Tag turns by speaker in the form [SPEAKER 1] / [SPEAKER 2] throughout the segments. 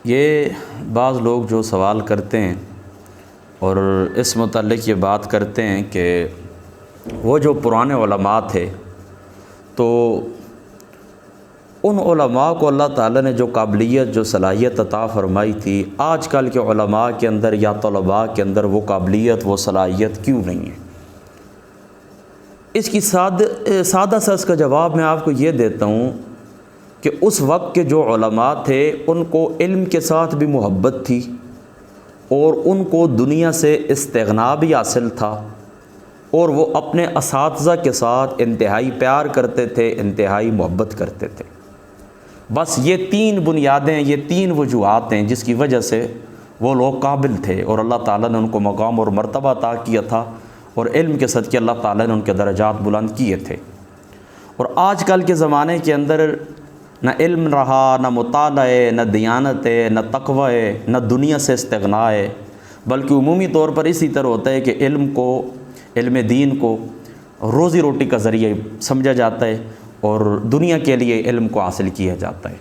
[SPEAKER 1] یہ بعض لوگ جو سوال کرتے ہیں اور اس متعلق یہ بات کرتے ہیں کہ وہ جو پرانے علماء تھے تو ان علماء کو اللہ تعالیٰ نے جو قابلیت جو صلاحیت عطا فرمائی تھی، آج کل کے علماء کے اندر یا طلباء کے اندر وہ قابلیت وہ صلاحیت کیوں نہیں ہے؟ اس کی سادہ سا اس کا جواب میں آپ کو یہ دیتا ہوں کہ اس وقت کے جو علماء تھے ان کو علم کے ساتھ بھی محبت تھی اور ان کو دنیا سے استغنا بھی حاصل تھا، اور وہ اپنے اساتذہ کے ساتھ انتہائی پیار کرتے تھے، انتہائی محبت کرتے تھے۔ بس یہ تین بنیادیں، یہ تین وجوہات ہیں جس کی وجہ سے وہ لوگ قابل تھے اور اللہ تعالیٰ نے ان کو مقام اور مرتبہ عطا کیا تھا، اور علم کے صدقے اللہ تعالیٰ نے ان کے درجات بلند کیے تھے۔ اور آج کل کے زمانے کے اندر نہ علم رہا، نہ مطالعہ ہے، نہ دیانت ہے، نہ تقوی ہے، نہ دنیا سے استغنا ہے، بلکہ عمومی طور پر اسی طرح ہوتا ہے کہ علم دین کو روزی روٹی کا ذریعہ سمجھا جاتا ہے اور دنیا کے لیے علم کو حاصل کیا جاتا ہے،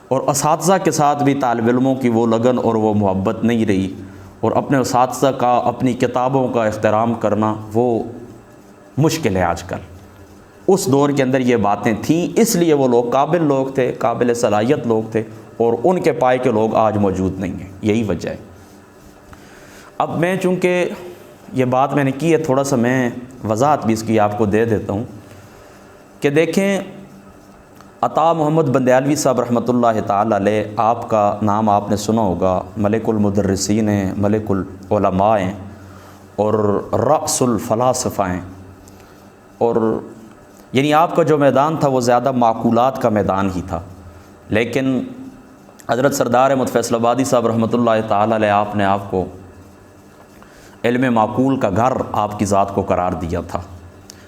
[SPEAKER 1] اور اساتذہ کے ساتھ بھی طالب علموں کی وہ لگن اور وہ محبت نہیں رہی، اور اپنے اساتذہ کا، اپنی کتابوں کا احترام کرنا وہ مشکل ہے آج کل۔ اس دور کے اندر یہ باتیں تھیں، اس لیے وہ لوگ قابل لوگ تھے، قابل صلاحیت لوگ تھے، اور ان کے پائے کے لوگ آج موجود نہیں ہیں، یہی وجہ ہے۔ اب میں چونکہ یہ بات میں نے کی ہے، تھوڑا سا میں وضاحت بھی اس کی آپ کو دے دیتا ہوں کہ دیکھیں، عطا محمد بندیالوی صاحب رحمۃ اللہ تعالی علیہ، آپ کا نام آپ نے سنا ہوگا، ملک المدرسین ہیں، ملک العلماء ہیں، اور رأس الفلاسفہ ہیں، اور یعنی آپ کا جو میدان تھا وہ زیادہ معقولات کا میدان ہی تھا، لیکن حضرت سردار احمد فیصل آبادی صاحب رحمۃ اللہ تعالی علیہ آپ نے آپ کو علم معقول کا گھر آپ کی ذات کو قرار دیا تھا۔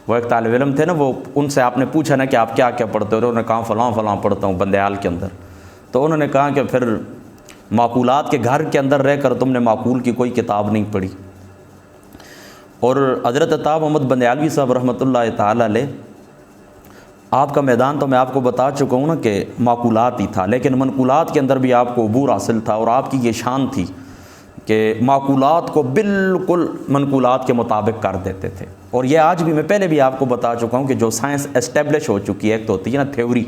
[SPEAKER 1] وہ ایک طالب علم تھے نا، وہ ان سے آپ نے پوچھا نا کہ آپ کیا کیا پڑھتے ہو، انہوں نے کہا فلاں فلاں پڑھتا ہوں بندیال کے اندر، تو انہوں نے کہا کہ پھر معقولات کے گھر کے اندر رہ کر تم نے معقول کی کوئی کتاب نہیں پڑھی۔ اور حضرت عطا محمد بندیالوی صاحب رحمۃ اللہ تعالی علیہ، آپ کا میدان تو میں آپ کو بتا چکا ہوں نا کہ معقولات ہی تھا، لیکن منقولات کے اندر بھی آپ کو عبور حاصل تھا، اور آپ کی یہ شان تھی کہ معقولات کو بالکل منقولات کے مطابق کر دیتے تھے۔ اور یہ آج بھی، میں پہلے بھی آپ کو بتا چکا ہوں کہ جو سائنس اسٹیبلش ہو چکی ہے، ایک تو ہوتی ہے نا تھیوری،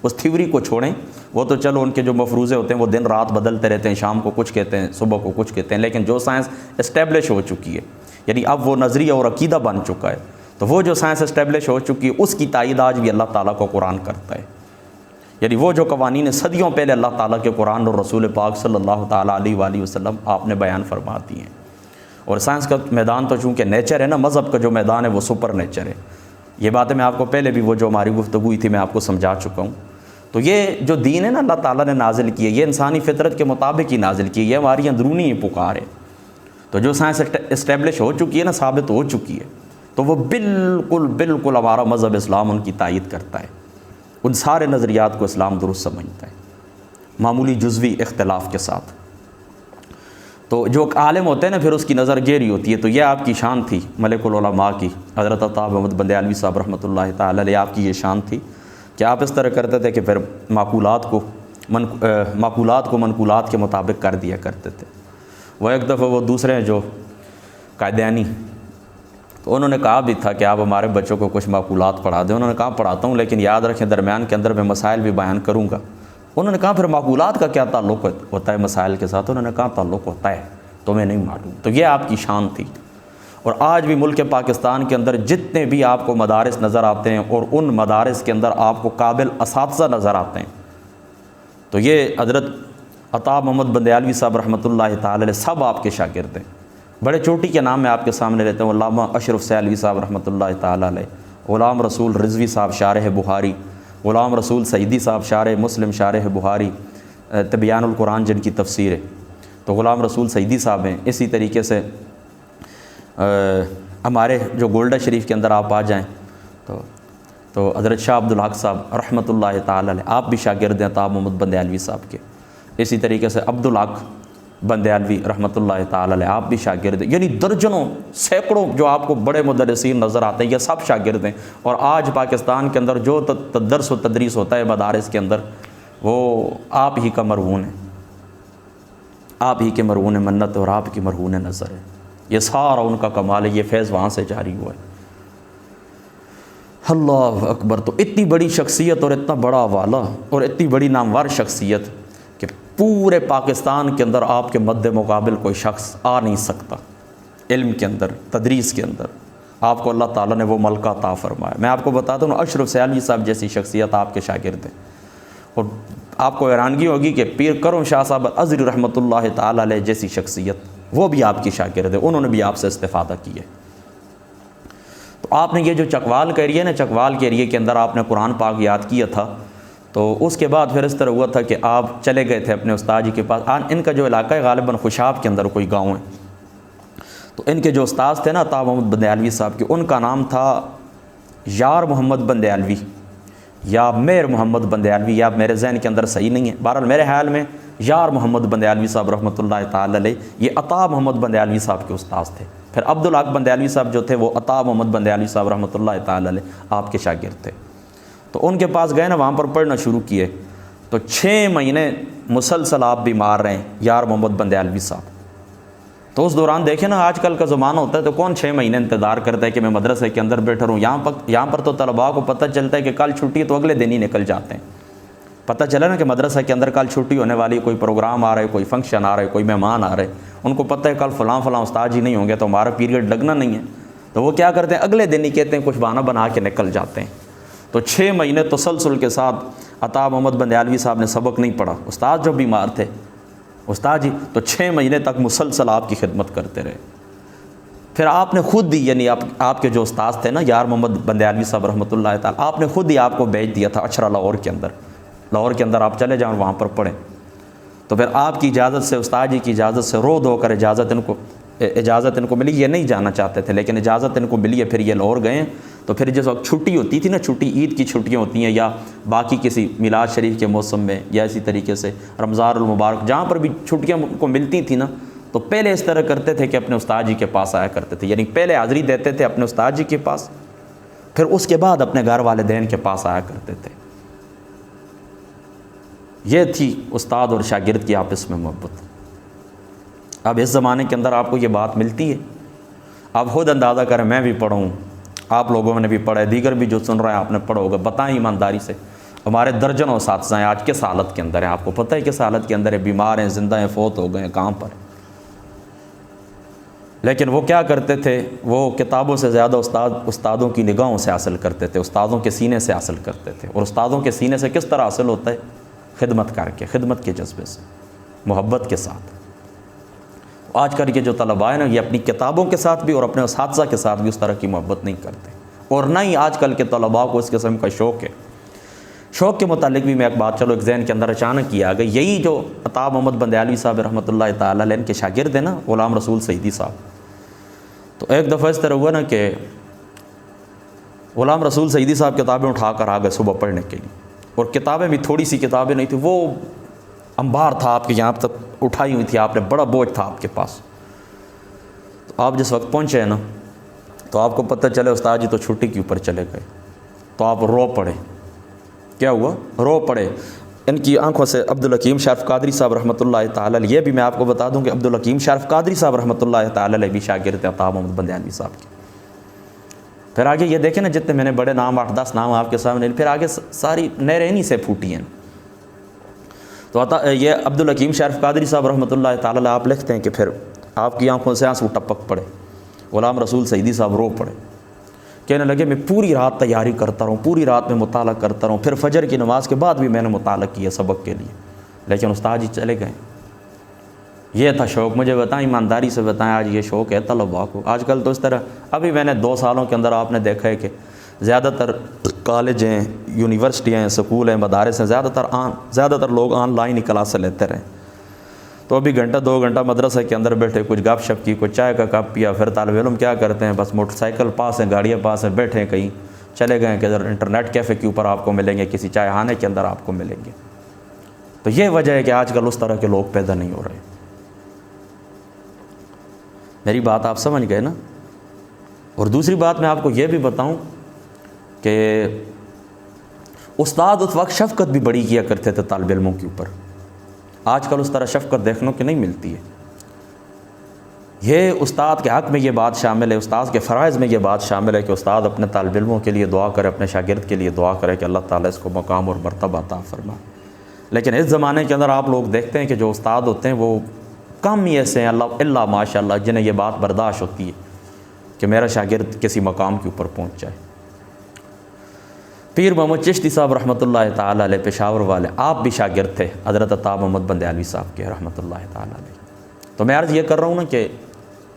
[SPEAKER 1] اس تھیوری کو چھوڑیں، وہ تو چلو ان کے جو مفروضے ہوتے ہیں وہ دن رات بدلتے رہتے ہیں، شام کو کچھ کہتے ہیں، صبح کو کچھ کہتے ہیں، لیکن جو سائنس اسٹیبلش ہو چکی ہے، یعنی اب وہ نظریہ اور عقیدہ بن چکا ہے، تو وہ جو سائنس اسٹیبلش ہو چکی ہے اس کی تائید آج بھی اللہ تعالیٰ کو قرآن کرتا ہے۔ یعنی وہ جو قوانین صدیوں پہلے اللہ تعالیٰ کے قرآن اور رسول پاک صلی اللہ تعالیٰ علیہ وآلہ وسلم آپ نے بیان فرما دی ہیں۔ اور سائنس کا میدان تو چونکہ نیچر ہے نا، مذہب کا جو میدان ہے وہ سپر نیچر ہے۔ یہ باتیں میں آپ کو پہلے بھی، وہ جو ہماری گفتگو ہوئی تھی، میں آپ کو سمجھا چکا ہوں۔ تو یہ جو دین ہے نا اللہ تعالیٰ نے نازل کی ہے، یہ انسانی فطرت کے مطابق ہی نازل کی ہے، یہ ہماری اندرونی پکار ہے۔ تو جو سائنس اسٹیبلش ہو چکی ہے نا، ثابت ہو چکی ہے، تو وہ بالکل ہمارا مذہب اسلام ان کی تائید کرتا ہے، ان سارے نظریات کو اسلام درست سمجھتا ہے، معمولی جزوی اختلاف کے ساتھ۔ تو جو عالم ہوتے ہیں نا، پھر اس کی نظر گہری ہوتی ہے۔ تو یہ آپ کی شان تھی ملک العلماء کی، حضرت عطا محمد بندیالوی صاحب رحمۃ اللہ تعالی علیہ، آپ کی یہ شان تھی کہ آپ اس طرح کرتے تھے کہ پھر معقولات کو منقولات کے مطابق کر دیا کرتے تھے۔ وہ ایک دفعہ وہ دوسرے جو قادیانی، تو انہوں نے کہا بھی تھا کہ آپ ہمارے بچوں کو کچھ معقولات پڑھا دیں۔ انہوں نے کہا پڑھاتا ہوں، لیکن یاد رکھیں درمیان کے اندر میں مسائل بھی بیان کروں گا۔ انہوں نے کہا پھر معقولات کا کیا تعلق ہوتا ہے مسائل کے ساتھ؟ انہوں نے کہا تعلق ہوتا ہے، تمہیں نہیں معلوم۔ تو یہ آپ کی شان تھی۔ اور آج بھی ملک پاکستان کے اندر جتنے بھی آپ کو مدارس نظر آتے ہیں، اور ان مدارس کے اندر آپ کو قابل اساتذہ نظر آتے ہیں، تو یہ حضرت عطا محمد بندیالوی صاحب رحمۃ اللہ تعالی علیہ سب آپ کے شاگرد ہیں۔ بڑے چوٹی کے نام میں آپ کے سامنے لیتے ہیں، علامہ اشرف سیالوی صاحب رحمۃ اللہ تعالی علیہ، غلام رسول رضوی صاحب شارح بخاری، غلام رسول سعیدی صاحب شارح مسلم، شارح بخاری، تبیان القرآن جن کی تفسیر ہے، تو غلام رسول سعیدی صاحب ہیں۔ اسی طریقے سے ہمارے جو گولڈا شریف کے اندر آپ آ جائیں تو حضرت شاہ عبدالحق صاحب رحمۃ اللہ تعالی علیہ، آپ بھی شاگرد ہیں عطا محمد بندیالوی صاحب کے۔ اسی طریقے سے عبدالحق بندیالوی رحمۃ اللہ تعالی علیہ، آپ بھی شاگرد ہیں۔ یعنی درجنوں سینکڑوں جو آپ کو بڑے مدرسین نظر آتے ہیں، یہ سب شاگرد ہیں۔ اور آج پاکستان کے اندر جو درس و تدریس ہوتا ہے مدارس کے اندر، وہ آپ ہی کا مرہون ہے۔ آپ ہی کے مرہون منت اور آپ کی مرہون نظر ہے۔ یہ سارا ان کا کمال ہے، یہ فیض وہاں سے جاری ہوا ہے۔ اللہ اکبر۔ تو اتنی بڑی شخصیت اور اتنا بڑا والا اور اتنی بڑی نامور شخصیت کہ پورے پاکستان کے اندر آپ کے مد مقابل کوئی شخص آ نہیں سکتا۔ علم کے اندر، تدریس کے اندر آپ کو اللہ تعالیٰ نے وہ ملکہ عطا فرمایا۔ میں آپ کو بتاتا ہوں، اشرف سیالوی صاحب جیسی شخصیت آپ کے شاگرد ہیں، اور آپ کو حیرانگی ہوگی کہ پیر کرم شاہ صاحب ازہری رحمۃ اللہ تعالیٰ علیہ جیسی شخصیت وہ بھی آپ کی شاگرد ہے، انہوں نے بھی آپ سے استفادہ کیا ہے۔ تو آپ نے یہ جو چکوال کا ایریا ہے نا، چکوال کے ایریے کے اندر آپ نے قرآن پاک یاد کیا تھا، تو اس کے بعد پھر اس طرح ہوا تھا کہ آپ چلے گئے تھے اپنے استاد جی کے پاس۔ ان کا جو علاقہ ہے غالباً خوشاب کے اندر کوئی گاؤں ہے، تو ان کے جو استاد تھے نا عطا محمد بندیالوی صاحب کے، ان کا نام تھا یار محمد بندیالوی یا میر محمد بندیالوی، یا میرے ذہن کے اندر صحیح نہیں ہے، بہرحال میرے خیال میں یار محمد بندیالوی صاحب رحمۃ اللہ تعالی علیہ یہ عطا محمد بندیالوی صاحب کے استاد تھے۔ پھر عبدالحق بندیالوی صاحب جو تھے وہ عطا محمد بندیالوی صاحب رحمۃ اللہ تعالی علیہ آپ کے شاگرد تھے۔ تو ان کے پاس گئے نا، وہاں پر پڑھنا شروع کیے، تو 6 مہینے مسلسل آپ بیمار رہے یار محمد بندیالوی صاحب۔ تو اس دوران دیکھیں نا، آج کل کا زمانہ ہوتا ہے تو کون 6 مہینے انتظار کرتا ہے کہ میں مدرسے کے اندر بیٹھا رہوں۔ یہاں پر تو طلباء کو پتہ چلتا ہے کہ کل چھٹی، تو اگلے دن ہی نکل جاتے ہیں۔ پتہ چلا نا کہ مدرسہ کے اندر کل چھٹی ہونے والی، کوئی پروگرام آ رہا ہے، کوئی فنکشن آ رہا ہے، کوئی مہمان آ رہے ہیں، ان کو پتہ ہے کل فلاں استاد جی نہیں ہوں گے تو ہمارا پیریڈ لگنا نہیں ہے، تو وہ کیا کرتے ہیں اگلے دن ہی کہتے ہیں کچھ بہانہ بنا کے نکل جاتے ہیں۔ تو 6 مہینے تسلسل کے ساتھ عطا محمد بندیالوی صاحب نے سبق نہیں پڑھا، استاد جو بیمار تھے استاد جی، تو 6 مہینے تک مسلسل آپ کی خدمت کرتے رہے۔ پھر آپ نے خود ہی، یعنی آپ کے جو استاد تھے نا یار محمد بندیالوی صاحب رحمۃ اللہ تعالیٰ، آپ نے خود ہی آپ کو بھیج دیا تھا اچھرا لاہور کے اندر آپ چلے جائیں وہاں پر پڑھیں۔ تو پھر آپ کی اجازت سے، استاد جی کی اجازت سے، رو دو کر اجازت ان کو ملی، یہ نہیں جانا چاہتے تھے لیکن اجازت ان کو ملی ہے، پھر یہ لاہور گئے۔ تو پھر جس وقت چھٹی ہوتی تھی نا، چھٹی عید کی چھٹیاں ہوتی ہیں یا باقی کسی میلاد شریف کے موسم میں یا اسی طریقے سے رمضان المبارک، جہاں پر بھی چھٹیاں کو ملتی تھیں نا، تو پہلے اس طرح کرتے تھے کہ اپنے استاد جی کے پاس آیا کرتے تھے، یعنی پہلے حاضری دیتے تھے اپنے استاد جی کے پاس، پھر اس کے بعد اپنے گھر والدین کے پاس آیا کرتے تھے۔ یہ تھی استاد اور شاگرد کی آپس میں محبت۔ اب اس زمانے کے اندر آپ کو یہ بات ملتی ہے؟ آپ خود اندازہ کریں، میں بھی پڑھا ہوں، آپ لوگوں نے بھی پڑھا ہے، دیگر بھی جو سن رہے ہیں آپ نے پڑھا ہوگا۔ بتائیں ایمانداری سے، ہمارے درجنوں اساتذہ ہیں آج کس حالت کے اندر ہیں، آپ کو پتہ ہے کس حالت کے اندر ہے، بیمار ہیں، زندہ ہیں، فوت ہو گئے ہیں، کہاں پر۔ لیکن وہ کیا کرتے تھے، وہ کتابوں سے زیادہ استادوں کی نگاہوں سے حاصل کرتے تھے، استادوں کے سینے سے حاصل کرتے تھے۔ اور استادوں کے سینے سے کس طرح حاصل ہوتا ہے؟ خدمت کر کے، خدمت کے جذبے سے، محبت کے ساتھ۔ آج کل کے جو طلباء ہیں نا، یہ اپنی کتابوں کے ساتھ بھی اور اپنے اساتذہ کے ساتھ بھی اس طرح کی محبت نہیں کرتے، اور نہ ہی آج کل کے طلباء کو اس قسم کا شوق ہے۔ شوق کے متعلق بھی میں ایک بات ایک ذہن کے اندر اچانک کی آ گئی۔ یہی جو عطا محمد بندیالوی صاحب رحمۃ اللہ تعالیٰ علیہ کے شاگرد ہیں نا، غلام رسول سعیدی صاحب، تو ایک دفعہ اس طرح ہوا نا کہ غلام رسول سعیدی صاحب کتابیں اٹھا کر آ گئے صبح پڑھنے کے لیے، اور کتابیں بھی تھوڑی سی کتابیں نہیں تھیں، وہ انبار تھا آپ کے یہاں تک اٹھائی ہوئی تھی آپ نے، بڑا بوجھ تھا آپ کے پاس۔ تو آپ جس وقت پہنچے ہیں نا، تو آپ کو پتہ چلے استاد جی تو چھٹی کے اوپر چلے گئے، تو آپ رو پڑے۔ کیا ہوا؟ رو پڑے۔ ان کی آنکھوں سے عبدالحکیم شریف قادری صاحب رحمۃ اللہ تعالیٰ علیہ، یہ بھی میں آپ کو بتا دوں کہ عبدالحکیم شریف قادری صاحب رحمۃ اللہ تعالیٰ علیہ بھی شاگرد عطا محمد بندیالوی صاحب کے۔ پھر آگے یہ دیکھیں نا، جتنے میں نے بڑے نام 8-10 نام آپ کے سامنے، پھر آگے ساری نہریں انہی سے پھوٹی ہیں۔ تو یہ عبدالحکیم شریف قادری صاحب رحمۃ اللہ تعالیٰ علیہ آپ لکھتے ہیں کہ پھر آپ کی آنکھوں سے آنسو ٹپک پڑے، غلام رسول سعیدی صاحب رو پڑے، کہنے لگے میں پوری رات تیاری کرتا رہوں، پوری رات میں مطالعہ کرتا رہوں، پھر فجر کی نماز کے بعد بھی میں نے مطالعہ کیا سبق کے لیے، لیکن استاد جی چلے گئے۔ یہ تھا شوق۔ مجھے بتائیں، ایمانداری سے بتائیں، آج یہ شوق ہے طلباء کو؟ آج کل تو اس طرح، ابھی میں نے 2 سالوں کے اندر آپ نے دیکھا ہے کہ زیادہ تر کالج ہیں، یونیورسٹیاں ہیں، سکول ہیں، مدارس ہیں، زیادہ تر لوگ آن لائن ہی کلاسیں لیتے رہے۔ تو ابھی گھنٹہ 2 گھنٹہ مدرسے کے اندر بیٹھے، کچھ گپ شپ کی، کچھ چائے کا کپ پیا، پھر طالب علم کیا کرتے ہیں، بس موٹر سائیکل پاس ہیں، گاڑیاں پاس ہیں، بیٹھے ہیں، کہیں چلے گئے کہ انٹرنیٹ کیفے کے اوپر آپ کو ملیں گے، کسی چائے خانے کے اندر آپ کو ملیں گے۔ تو یہ وجہ ہے کہ آج کل اس طرح کے لوگ پیدا نہیں ہو رہے۔ میری بات آپ سمجھ گئے نا؟ اور دوسری بات میں آپ کو یہ بھی بتاؤں کہ استاد اس وقت شفقت بھی بڑی کیا کرتے تھے طالب علموں کے اوپر، آج کل اس طرح شفقت دیکھنے کو نہیں ملتی ہے۔ یہ استاد کے حق میں یہ بات شامل ہے، استاد کے فرائض میں یہ بات شامل ہے کہ استاد اپنے طالب علموں کے لیے دعا کرے، اپنے شاگرد کے لیے دعا کرے کہ اللہ تعالیٰ اس کو مقام اور مرتبہ عطا فرمائے۔ لیکن اس زمانے کے اندر آپ لوگ دیکھتے ہیں کہ جو استاد ہوتے ہیں وہ کم ہی ایسے ہیں اللہ ماشاء اللہ جنہیں یہ بات برداشت ہوتی ہے کہ میرا شاگرد کسی مقام کے اوپر پہنچ جائے۔ پیر محمد چشتی صاحب رحمۃ اللہ تعالیٰ علیہ پشاور والے، آپ بھی شاگرد تھے حضرت عطا محمد بندیالوی صاحب کے رحمۃ اللہ تعالیٰ علیہ۔ تو میں عرض یہ کر رہا ہوں نا کہ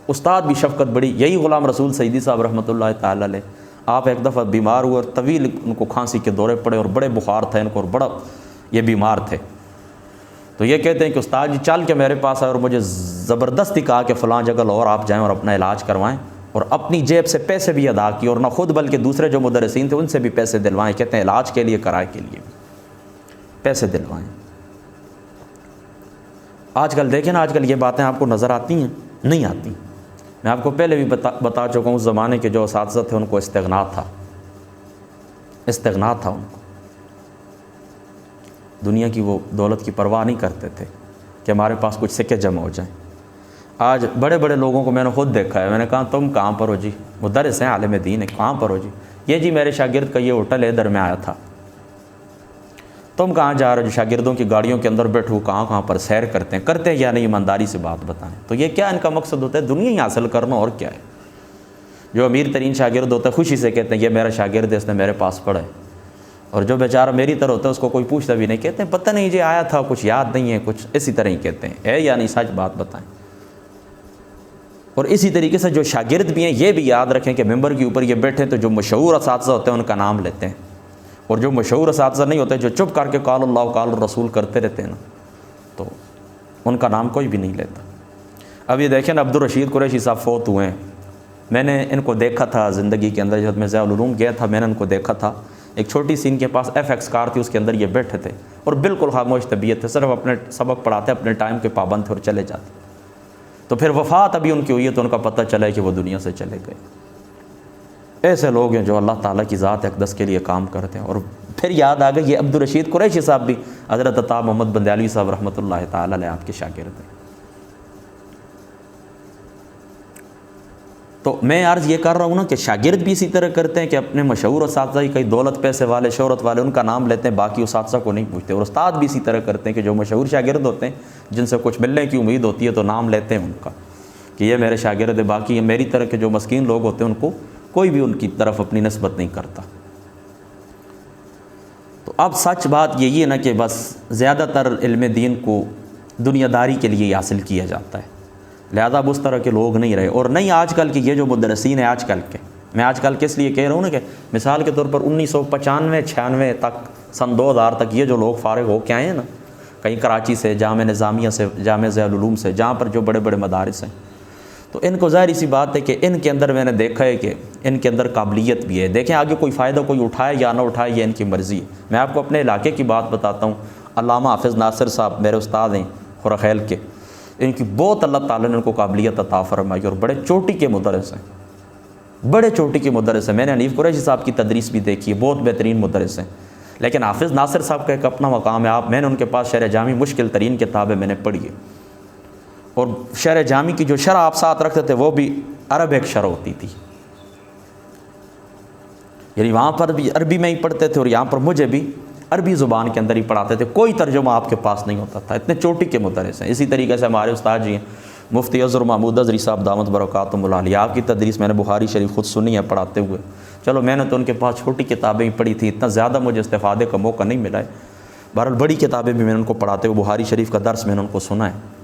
[SPEAKER 1] استاد بھی شفقت بڑی، یہی غلام رسول سیدی صاحب رحمۃ اللہ تعالیٰ علیہ، آپ ایک دفعہ بیمار ہوئے اور طویل ان کو کھانسی کے دورے پڑے اور بڑے بخار تھے ان کو اور بڑا یہ بیمار تھے۔ تو یہ کہتے ہیں کہ استاد جی چل کے میرے پاس آئے اور مجھے زبردستی کہا کہ فلاں جگہ اور آپ جائیں اور اپنا علاج کروائیں، اور اپنی جیب سے پیسے بھی ادا کیے، اور نہ خود بلکہ دوسرے جو مدرسین تھے ان سے بھی پیسے دلوائیں، کہتے ہیں علاج کے لیے کرائے کے لیے بھی پیسے دلوائیں۔ آج کل دیکھیں نا، آج کل یہ باتیں آپ کو نظر آتی ہیں؟ نہیں آتی۔ میں آپ کو پہلے بھی بتا چکا ہوں، اس زمانے کے جو اساتذہ تھے ان کو استغنا تھا ان کو، دنیا کی وہ دولت کی پرواہ نہیں کرتے تھے کہ ہمارے پاس کچھ سکے جمع ہو جائیں۔ آج بڑے بڑے لوگوں کو میں نے خود دیکھا ہے، میں نے کہا تم کہاں پر ہو جی؟ مدرس ہیں، عالم دین ہے، کہاں پر ہو جی؟ یہ جی میرے شاگرد کا یہ ہوٹل ہے، ادھر میں آیا تھا۔ تم کہاں جا رہے ہو؟ جو شاگردوں کی گاڑیوں کے اندر بیٹھو، کہاں پر سیر کرتے ہیں یا نہیں؟ ایمانداری سے بات بتائیں۔ تو یہ کیا ان کا مقصد ہوتا ہے؟ دنیا ہی حاصل کرنا، اور کیا ہے؟ جو امیر ترین شاگرد ہوتا ہے خوشی سے کہتے ہیں یہ میرا شاگرد ہے، اس نے میرے پاس پڑھا ہے، اور جو بیچارہ میری طرح ہوتا ہے اس کو کوئی پوچھتا بھی نہیں، کہتے ہیں پتہ نہیں جی آیا تھا، کچھ یاد نہیں ہے، کچھ اسی طرح ہی کہتے ہیں، ہے یا نہیں سچ بات بتائیں۔ اور اسی طریقے سے جو شاگرد بھی ہیں یہ بھی یاد رکھیں کہ ممبر کے اوپر یہ بیٹھے تو جو مشہور اساتذہ ہوتے ہیں ان کا نام لیتے ہیں، اور جو مشہور اساتذہ نہیں ہوتے، جو چپ کر کے قال اللہ قال الرسول کرتے رہتے ہیں نا، تو ان کا نام کوئی بھی نہیں لیتا۔ اب یہ دیکھیں نا، عبدالرشید قریشی صاحب فوت ہوئے ہیں، میں نے ان کو دیکھا تھا زندگی کے اندر، جب میں ضیاء العلوم گیا تھا میں نے ان کو دیکھا تھا، ایک چھوٹی سی ان کے پاس FX کار تھی، اس کے اندر یہ بیٹھے تھے اور بالکل خاموش طبیعت تھے، صرف اپنے سبق پڑھاتے، اپنے ٹائم کے پابند تھے اور چلے جاتے۔ تو پھر وفات ابھی ان کی ہوئی ہے تو ان کا پتہ چلا ہے کہ وہ دنیا سے چلے گئے۔ ایسے لوگ ہیں جو اللہ تعالیٰ کی ذات اقدس کے لیے کام کرتے ہیں۔ اور پھر یاد آ گئی، یہ عبدالرشید قریشی صاحب بھی حضرت عطا محمد بندیالوی صاحب رحمۃ اللہ تعالیٰ علیہ آپ کے شاگرد ہیں۔ تو میں عرض یہ کر رہا ہوں نا کہ شاگرد بھی اسی طرح کرتے ہیں کہ اپنے مشہور اساتذہ ہی، کئی دولت پیسے والے شہرت والے، ان کا نام لیتے ہیں، باقی اساتذہ کو نہیں پوچھتے۔ اور استاد بھی اسی طرح کرتے ہیں کہ جو مشہور شاگرد ہوتے ہیں جن سے کچھ ملنے کی امید ہوتی ہے تو نام لیتے ہیں ان کا کہ یہ میرے شاگرد ہے، باقی یہ میری طرح کے جو مسکین لوگ ہوتے ہیں ان کو کوئی بھی ان کی طرف اپنی نسبت نہیں کرتا۔ تو اب سچ بات یہی ہے نا کہ بس زیادہ تر علم دین کو دنیا داری کے لیے حاصل کیا جاتا ہے، لہذا اب اس طرح کے لوگ نہیں رہے۔ اور نہیں آج کل کے یہ جو مدرسین ہیں آج کل کے، میں آج کل کس لیے کہہ رہا ہوں نا کہ مثال کے طور پر 1995-96 تک، سن 2000 تک یہ جو لوگ فارغ ہو کے آئے ہیں نا، کہیں کراچی سے، جامعہ نظامیہ سے، جامعہ ضیاء العلوم سے، جہاں پر جو بڑے بڑے مدارس ہیں، تو ان کو ظاہر سی بات ہے کہ ان کے اندر میں نے دیکھا ہے کہ ان کے اندر قابلیت بھی ہے۔ دیکھیں آگے کوئی فائدہ کوئی اٹھائے یا نہ اٹھائے یہ ان کی مرضی ہے۔ میں آپ کو اپنے علاقے کی بات بتاتا ہوں، علامہ حافظ ناصر صاحب میرے استاد ہیں خورخیل کے، ان کی بہت اللہ تعالیٰ نے ان کو قابلیت عطا فرمائی اور بڑے چوٹی کے مدرس ہیں، بڑے چوٹی کے مدرس ہیں۔ میں نے حنیف قریشی صاحب کی تدریس بھی دیکھی ہے، بہت بہترین مدرس ہیں۔ لیکن حافظ ناصر صاحب کا ایک اپنا مقام ہے۔ میں نے ان کے پاس شرح جامی مشکل ترین کتابیں میں نے پڑھی ہے، اور شرح جامی کی جو شرح آپ ساتھ رکھتے تھے وہ بھی عرب ایک شرح ہوتی تھی، یعنی وہاں پر بھی عربی میں ہی پڑھتے تھے اور یہاں پر مجھے بھی عربی زبان کے اندر ہی پڑھاتے تھے، کوئی ترجمہ آپ کے پاس نہیں ہوتا تھا، اتنے چوٹی کے مدرس ہیں۔ اسی طریقے سے ہمارے استاد جی ہیں مفتی اظہر محمود اظہری صاحب دامت برکاتہم العالیہ، آپ کی تدریس میں نے بخاری شریف خود سنی ہے پڑھاتے ہوئے۔ چلو میں نے تو ان کے پاس چھوٹی کتابیں ہی پڑھی تھی، اتنا زیادہ مجھے استفادے کا موقع نہیں ملا ہے، بہرحال بڑی کتابیں بھی میں نے ان کو پڑھاتے ہوئے، بخاری شریف کا درس میں نے ان کو سنا ہے۔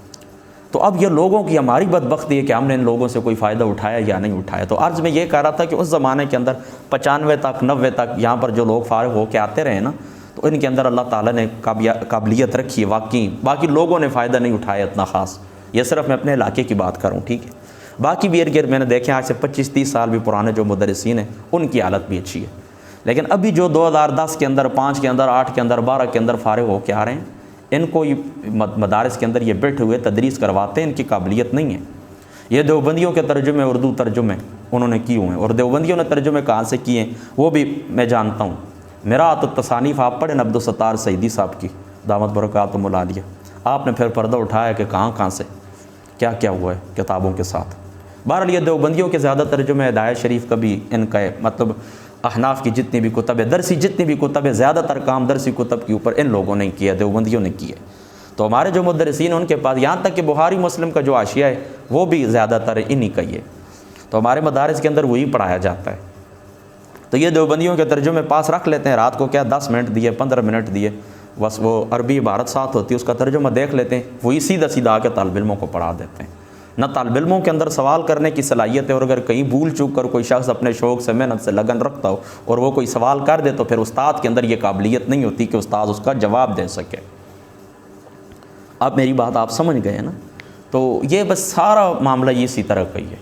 [SPEAKER 1] تو اب یہ لوگوں کی ہماری بدبختی ہے کہ ہم نے ان لوگوں سے کوئی فائدہ اٹھایا یا نہیں اٹھایا۔ تو عرض میں یہ کہہ رہا تھا کہ اس زمانے کے اندر 95 تک 90 تک یہاں پر جو لوگ فارغ ہو کے آتے رہے نا، تو ان کے اندر اللہ تعالیٰ نے قابلیت رکھی ہے واقعی، باقی لوگوں نے فائدہ نہیں اٹھایا اتنا خاص۔ یہ صرف میں اپنے علاقے کی بات کروں، ٹھیک ہے؟ باقی بھی ارد گرد میں نے دیکھے آج سے 25-30 سال بھی پرانے جو مدرسین ہیں ان کی حالت بھی اچھی ہے، لیکن ابھی جو 2010 کے اندر، 5 کے اندر، 8 کے اندر، 12 کے اندر فارغ ہو کے آ رہے ہیں، ان کو مدارس کے اندر یہ بیٹھے ہوئے تدریس کرواتے ہیں، ان کی قابلیت نہیں ہے۔ یہ دیوبندیوں کے ترجمے، اردو ترجمے انہوں نے کیے ہوئے ہیں، اور دیوبندیوں نے ترجمے کہاں سے کیے ہیں وہ بھی میں جانتا ہوں۔ میرا التصانیف آپ پڑھیں عبدالستار سعیدی صاحب کی دامت برکاتہم العالیہ، آپ نے پھر پردہ اٹھایا کہ کہاں سے کیا کیا ہوا ہے کتابوں کے ساتھ۔ بہرحال یہ دیوبندیوں کے زیادہ ترجمہ ہدایت شریف کا بھی ان کا مطلب احناف کی جتنی بھی کتب ہے درسی، جتنی بھی کتب ہے، زیادہ تر کام درسی کتب کے اوپر ان لوگوں نے کیا، دیوبندیوں نے کیا۔ تو ہمارے جو مدرسین ہیں ان کے پاس یہاں تک کہ بخاری مسلم کا جو حاشیہ ہے وہ بھی زیادہ تر انہی کا ہی ہے، تو ہمارے مدارس کے اندر وہی پڑھایا جاتا ہے۔ تو یہ دیوبندیوں کے ترجمے پاس رکھ لیتے ہیں، رات کو کیا 10 منٹ دیے 15 منٹ دیے، بس وہ عربی عبارت ساتھ ہوتی ہے اس کا ترجمہ دیکھ لیتے ہیں، وہی سیدھا سیدھا آ کے طالب علموں کو پڑھا دیتے ہیں۔ نہ طالب علموں کے اندر سوال کرنے کی صلاحیت ہے، اور اگر کہیں بھول چوک کر کوئی شخص اپنے شوق سے محنت سے لگن رکھتا ہو اور وہ کوئی سوال کر دے تو پھر استاد کے اندر یہ قابلیت نہیں ہوتی کہ استاد اس کا جواب دے سکے۔ اب میری بات آپ سمجھ گئے نا؟ تو یہ بس سارا معاملہ یہ اسی طرح کا ہی ہے،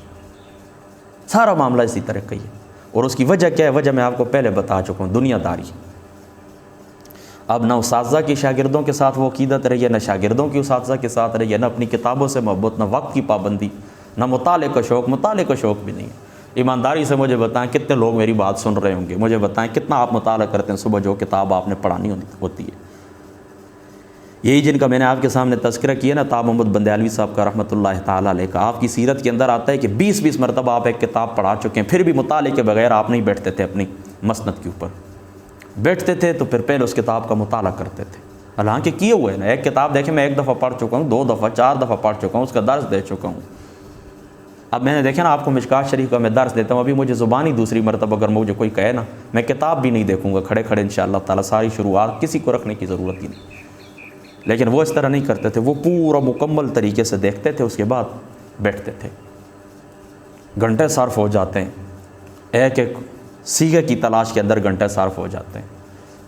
[SPEAKER 1] سارا معاملہ اسی طرح کا ہی ہے، اور اس کی وجہ کیا ہے؟ وجہ میں آپ کو پہلے بتا چکا ہوں، دنیا داری۔ اب نہ اساتذہ کی شاگردوں کے ساتھ وہ عقیدت رہی ہے، نہ شاگردوں کی اساتذہ کے ساتھ رہی ہے، نہ اپنی کتابوں سے محبت، نہ وقت کی پابندی، نہ مطالعے کا شوق۔ مطالعے کا شوق بھی نہیں ہے۔ ایمانداری سے مجھے بتائیں کتنے لوگ میری بات سن رہے ہوں گے، مجھے بتائیں کتنا آپ مطالعہ کرتے ہیں صبح جو کتاب آپ نے پڑھانی ہوتی ہے؟ یہی جن کا میں نے آپ کے سامنے تذکرہ کیا نا، تاب محمد بندیالوی صاحب کا رحمۃ اللہ تعالیٰ علیہ کا، آپ کی سیرت کے اندر آتا ہے کہ 20 مرتبہ آپ ایک کتاب پڑھا چکے ہیں، پھر بھی مطالعے کے بغیر آپ نہیں بیٹھتے تھے، اپنی مسند کے اوپر بیٹھتے تھے تو پھر پہلے اس کتاب کا مطالعہ کرتے تھے۔ حالانکہ کیے ہوئے ہیں نا، ایک کتاب دیکھیں میں 1 دفعہ پڑھ چکا ہوں، 2 دفعہ 4 دفعہ پڑھ چکا ہوں، اس کا درس دے چکا ہوں۔ اب میں نے دیکھا نا آپ کو مشکات شریف کا میں درس دیتا ہوں، ابھی مجھے زبانی دوسری مرتبہ اگر مجھے کوئی کہے نا، میں کتاب بھی نہیں دیکھوں گا، کھڑے کھڑے انشاءاللہ تعالیٰ ساری شروعات کسی کو رکھنے کی ضرورت ہی نہیں۔ لیکن وہ اس طرح نہیں کرتے تھے، وہ پورا مکمل طریقے سے دیکھتے تھے، اس کے بعد بیٹھتے تھے۔ گھنٹے صرف ہو جاتے ہیں، ایک ایک سیغے کی تلاش کے اندر گھنٹے صرف ہو جاتے ہیں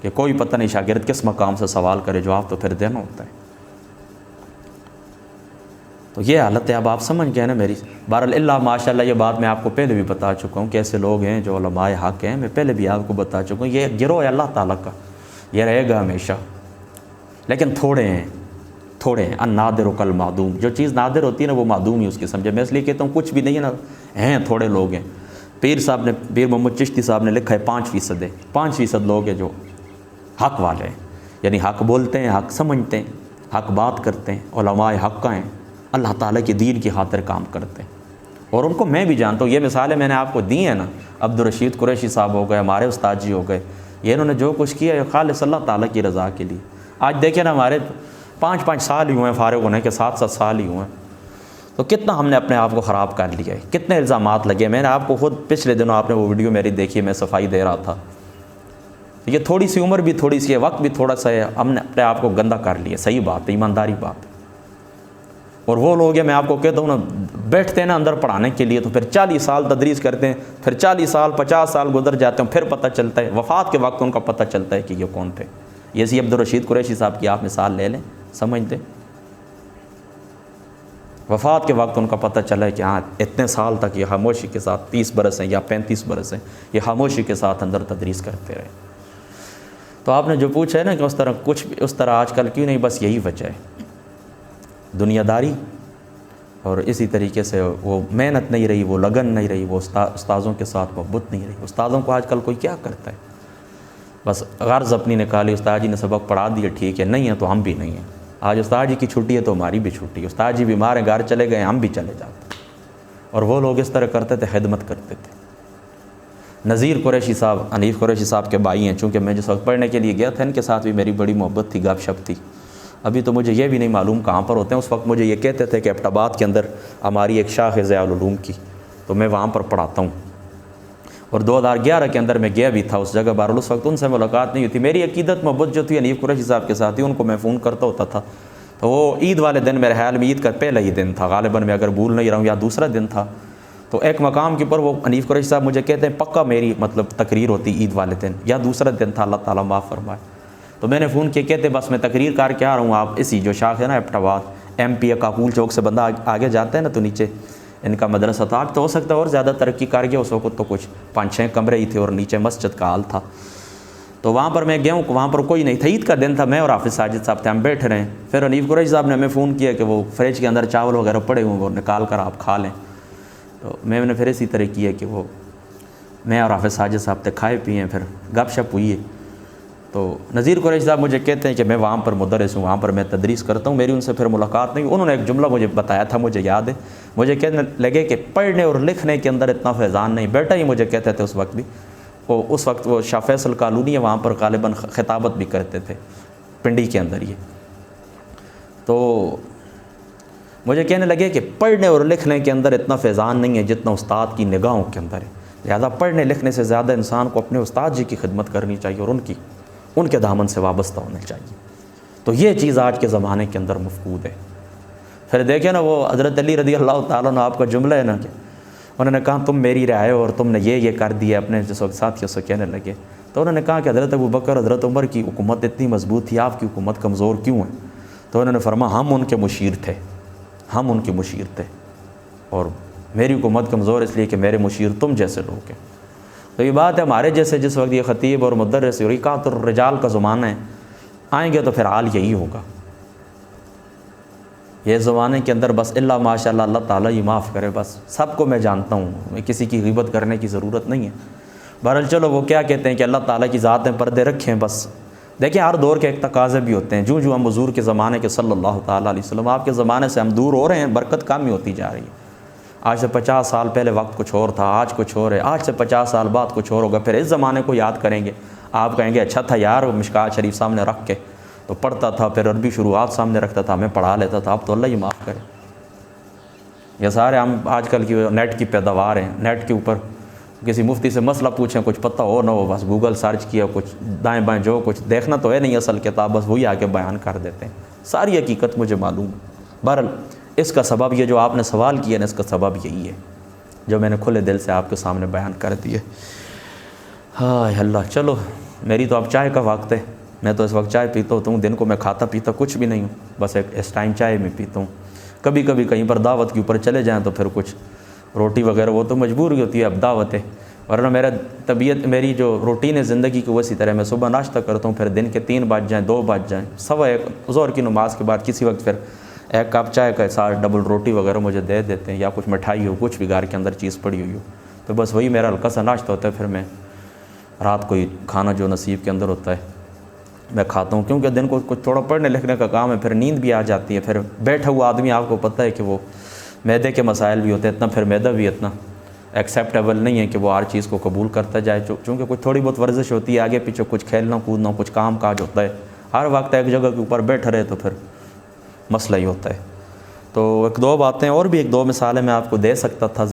[SPEAKER 1] کہ کوئی پتہ نہیں شاگرد کس مقام سے سوال کرے، جواب تو پھر دینا ہوتا ہے۔ تو یہ حالت ہے، اب آپ سمجھ گئے نا میری۔ بہرحال اللہ ماشاء اللہ، یہ بات میں آپ کو پہلے بھی بتا چکا ہوں کہ ایسے لوگ ہیں جو علماء حق ہیں، میں پہلے بھی آپ کو بتا چکا ہوں، یہ گروہ ہے اللہ تعالیٰ کا، یہ رہے گا ہمیشہ، لیکن تھوڑے ہیں النادر کل معدوم۔ جو چیز نادر ہوتی ہے نا وہ معدوم ہی اس کی سمجھے۔ میں اس لیے کہتا ہوں کچھ بھی نہیں ہے نا، ہیں تھوڑے لوگ ہیں۔ پیر محمد چشتی صاحب نے لکھا ہے 5% ہے، 5% لوگ ہیں جو حق والے ہیں، یعنی حق بولتے ہیں، حق سمجھتے ہیں، حق بات کرتے ہیں، علماء حق کا ہیں، اللہ تعالیٰ کے دین کی خاطر کام کرتے ہیں، اور ان کو میں بھی جانتا ہوں۔ یہ مثالیں میں نے آپ کو دی ہیں نا، عبدالرشید قریشی صاحب ہو گئے، ہمارے استاد جی ہو گئے، یہ انہوں نے جو کچھ کیا ہے خالص اللہ تعالیٰ کی رضا کے لیے۔ آج دیکھیں نا، ہمارے 5 سال ہی ہوئے ہیں فارغ ہونے کے، 7 سال ہی ہوئے ہیں، تو کتنا ہم نے اپنے آپ کو خراب کر لیا ہے، کتنے الزامات لگے۔ میں نے آپ کو خود پچھلے دنوں آپ نے وہ ویڈیو میری دیکھی، میں صفائی دے رہا تھا۔ یہ تھوڑی سی عمر بھی تھوڑی سی ہے، وقت بھی تھوڑا سا ہے، ہم نے اپنے آپ کو گندا کر لیا۔ صحیح بات ہے، ایمانداری بات ہے۔ اور وہ لوگ ہیں، میں آپ کو کہتا ہوں نا، بیٹھتے ہیں نا اندر پڑھانے کے لیے تو پھر 40 سال تدریس کرتے ہیں، پھر 40 سال 50 سال گزر جاتے ہیں، پھر پتہ چلتا ہے وفات کے وقت ان کا پتہ چلتا ہے کہ یہ کون تھے۔ یہ سی عبدالرشید قریشی صاحب کی آپ مثال لے لیں، سمجھتے وفات کے وقت ان کا پتہ چلا ہے کہ ہاں اتنے سال تک یہ خاموشی کے ساتھ 30 برس ہیں یا 35 برس ہیں، یہ خاموشی کے ساتھ اندر تدریس کرتے رہے۔ تو آپ نے جو پوچھا ہے نا کہ اس طرح کچھ بھی اس طرح آج کل کیوں نہیں، بس یہی وجہ ہے، دنیا داری، اور اسی طریقے سے وہ محنت نہیں رہی، وہ لگن نہیں رہی، وہ استاذوں کے ساتھ محبت نہیں رہی۔ استاذوں کو آج کل کوئی کیا کرتا ہے، بس غرض اپنی نکالی، استاد جی نے سبق پڑھا دیا ٹھیک ہے، نہیں ہے تو ہم بھی نہیں ہیں۔ آج استاد جی کی چھٹی ہے تو ہماری بھی چھٹی ہے، استاد جی بیمار ہیں گھر چلے گئے، ہم بھی چلے جاتے ہیں۔ اور وہ لوگ اس طرح کرتے تھے، خدمت کرتے تھے۔ نذیر قریشی صاحب حنیف قریشی صاحب کے بھائی ہیں، چونکہ میں جس وقت پڑھنے کے لیے گیا تھا ان کے ساتھ بھی میری بڑی محبت تھی، گپ شپ تھی۔ ابھی تو مجھے یہ بھی نہیں معلوم کہاں پر ہوتے ہیں، اس وقت مجھے یہ کہتے تھے کہ ایبٹ آباد کے اندر ہماری ایک شاخ ہے ضیاء العلوم کی، تو میں وہاں پر پڑھاتا ہوں، اور 2011 کے اندر میں گیا بھی تھا اس جگہ۔ بہرحال اس وقت ان سے ملاقات نہیں ہوئی تھی۔ میری عقیدت محبت جو تھی حنیف قریشی صاحب کے ساتھ تھی، ان کو میں فون کرتا ہوتا تھا، تو وہ عید والے دن میرے خیال میں عید کا پہلا ہی دن تھا غالباً، میں اگر بھول نہیں رہا ہوں، یا دوسرا دن تھا، تو ایک مقام کے اوپر وہ حنیف قریشی صاحب مجھے کہتے ہیں پکا میری مطلب تقریر ہوتی عید والے دن یا دوسرا دن تھا، اللہ تعالیٰ معاف فرمائے۔ تو میں نے فون کیا، کہتے بس میں تقریر کر کے آ رہا ہوں، آپ اسی جو شاخ ہے نا ایبٹ آباد MP کاکول چوک سے بندہ آگے جاتا ہے نا، تو نیچے ان کا مدرسہ تھا، آج تو ہو سکتا ہے اور زیادہ ترقی کر گیا، اس وقت تو کچھ 5-6 کمرے ہی تھے اور نیچے مسجد کا حال تھا۔ تو وہاں پر میں گیا ہوں، وہاں پر کوئی نہیں تھا، عید کا دن تھا، میں اور حافظ ساجد صاحب تھے، ہم بیٹھ رہے ہیں۔ پھر حنیف قریشی صاحب نے ہمیں فون کیا کہ وہ فریج کے اندر چاول وغیرہ پڑے ہوئے وہ نکال کر آپ کھا لیں۔ تو میں نے پھر اسی طرح کیا کہ وہ میں اور حافظ ساجد صاحب تھے، کھائے پیے، پھر گپ شپ ہوئی ہے۔ تو نذیر قریشی صاحب مجھے کہتے ہیں کہ میں وہاں پر مدرس ہوں، وہاں پر میں تدریس کرتا ہوں، میری ان سے پھر ملاقات نہیں، انہوں نے ایک جملہ مجھے بتایا تھا، مجھے یاد ہے، مجھے کہنے لگے کہ پڑھنے اور لکھنے کے اندر اتنا فیضان نہیں، بیٹا ہی مجھے کہتے تھے اس وقت بھی، اس وقت وہ شاہ فیصل کالونی ہے، وہاں پر غالباً خطابت بھی کرتے تھے پنڈی کے اندر یہ، تو مجھے کہنے لگے کہ پڑھنے اور لکھنے کے اندر اتنا فیضان نہیں ہے جتنا استاد کی نگاہوں کے اندر ہے، لہذا پڑھنے لکھنے سے زیادہ انسان کو اپنے استاد جی کی خدمت کرنی چاہیے اور ان کے دامن سے وابستہ ہونا چاہیے۔ تو یہ چیز آج کے زمانے کے اندر مفقود ہے۔ پھر دیکھیں نا وہ حضرت علی رضی اللہ تعالیٰ عنہ، آپ کا جملہ ہے نا کہ انہوں نے کہا تم میری رعایا اور تم نے یہ کر دیا، اپنے جس وقت ساتھیوں سے کہنے لگے، تو انہوں نے کہا کہ حضرت ابوبکر حضرت عمر کی حکومت اتنی مضبوط تھی، آپ کی حکومت کمزور کیوں ہے؟ تو انہوں نے فرمایا ہم ان کے مشیر تھے، ہم ان کے مشیر تھے، اور میری حکومت کمزور اس لیے کہ میرے مشیر تم جیسے لوگ ہیں۔ تو یہ بات ہے ہمارے جیسے جس وقت یہ خطیب اور مدرس رکعت الرجال کا زمانہ ہے، آئیں گے تو پھر حال یہی ہوگا۔ یہ زمانے کے اندر بس اللہ ماشاء اللہ، اللہ تعالیٰ ہی معاف کرے، بس سب کو میں جانتا ہوں، میں کسی کی غیبت کرنے کی ضرورت نہیں ہے۔ بہرحال چلو وہ کیا کہتے ہیں کہ اللہ تعالیٰ کی ذات میں پردے رکھیں، بس دیکھیں ہر دور کے ایک تقاضے بھی ہوتے ہیں، جو ہم حضور کے زمانے کے صلی اللہ تعالیٰ علیہ وسلم، آپ کے زمانے سے ہم دور ہو رہے ہیں، برکت کم ہی ہوتی جا رہی ہے۔ آج سے 50 سال پہلے وقت کچھ اور تھا، آج کچھ اور ہے، آج سے 50 سال بعد کچھ اور ہوگا، پھر اس زمانے کو یاد کریں گے، آپ کہیں گے اچھا تھا یار، وہ مشکات شریف سامنے رکھ کے تو پڑھتا تھا، پھر عربی شروعات سامنے رکھتا تھا، ہمیں پڑھا لیتا تھا، اب تو اللہ ہی معاف کرے۔ یہ سارے ہم آج کل کی نیٹ کی پیداوار ہیں، نیٹ کے اوپر کسی مفتی سے مسئلہ پوچھیں، کچھ پتہ ہو نہ ہو، بس گوگل سرچ کیا، کچھ دائیں بائیں جو کچھ دیکھنا تو ہے نہیں اصل کتاب، بس وہی آگے بیان کر دیتے ہیں، ساری حقیقت مجھے معلوم ہے۔ بہرحال اس کا سبب یہ جو آپ نے سوال کیا نا، اس کا سبب یہی ہے جو میں نے کھلے دل سے آپ کے سامنے بیان کر دیے۔ ہائے اللہ، چلو میری تو اب چائے کا وقت ہے، میں تو اس وقت چائے پیتا ہوں، دن کو میں کھاتا پیتا کچھ بھی نہیں ہوں، بس اس ٹائم چائے میں پیتا ہوں، کبھی کبھی کہیں پر دعوت کے اوپر چلے جائیں تو پھر کچھ روٹی وغیرہ، وہ تو مجبوری ہوتی ہے، اب دعوت ہے، ورنہ میرا طبیعت، میری جو روٹین ہے زندگی کی وہ اسی طرح، میں صبح ناشتہ کرتا ہوں، پھر دن کے 3 بج جائیں 2 بج جائیں، 1:15 ظہر کی نماز کے بعد کسی وقت پھر 1 کپ چائے کا ساتھ ڈبل روٹی وغیرہ مجھے دے دیتے ہیں، یا کچھ مٹھائی ہو، کچھ بھی گھر کے اندر چیز پڑی ہوئی ہو، تو بس وہی میرا ہلکا سا ناشتہ ہوتا ہے، پھر میں رات کو ہی کھانا جو نصیب کے اندر ہوتا ہے میں کھاتا ہوں، کیونکہ دن کو کچھ تھوڑا پڑھنے لکھنے کا کام ہے، پھر نیند بھی آ جاتی ہے، پھر بیٹھا ہوا آدمی آپ کو پتہ ہے کہ وہ معدے کے مسائل بھی ہوتے ہیں، اتنا پھر معدہ بھی اتنا ایکسیپٹیبل نہیں ہے کہ وہ ہر چیز کو قبول کرتا جائے، چونکہ کچھ تھوڑی بہت ورزش ہوتی ہے، آگے پیچھے کچھ کھیلنا کودنا، کچھ کام کاج ہوتا ہے، ہر وقت ایک جگہ کے اوپر بیٹھا رہے تو پھر مسئلہ ہی ہوتا ہے۔ تو 1-2 باتیں اور بھی، 1-2 مثالیں میں آپ کو دے سکتا تھا۔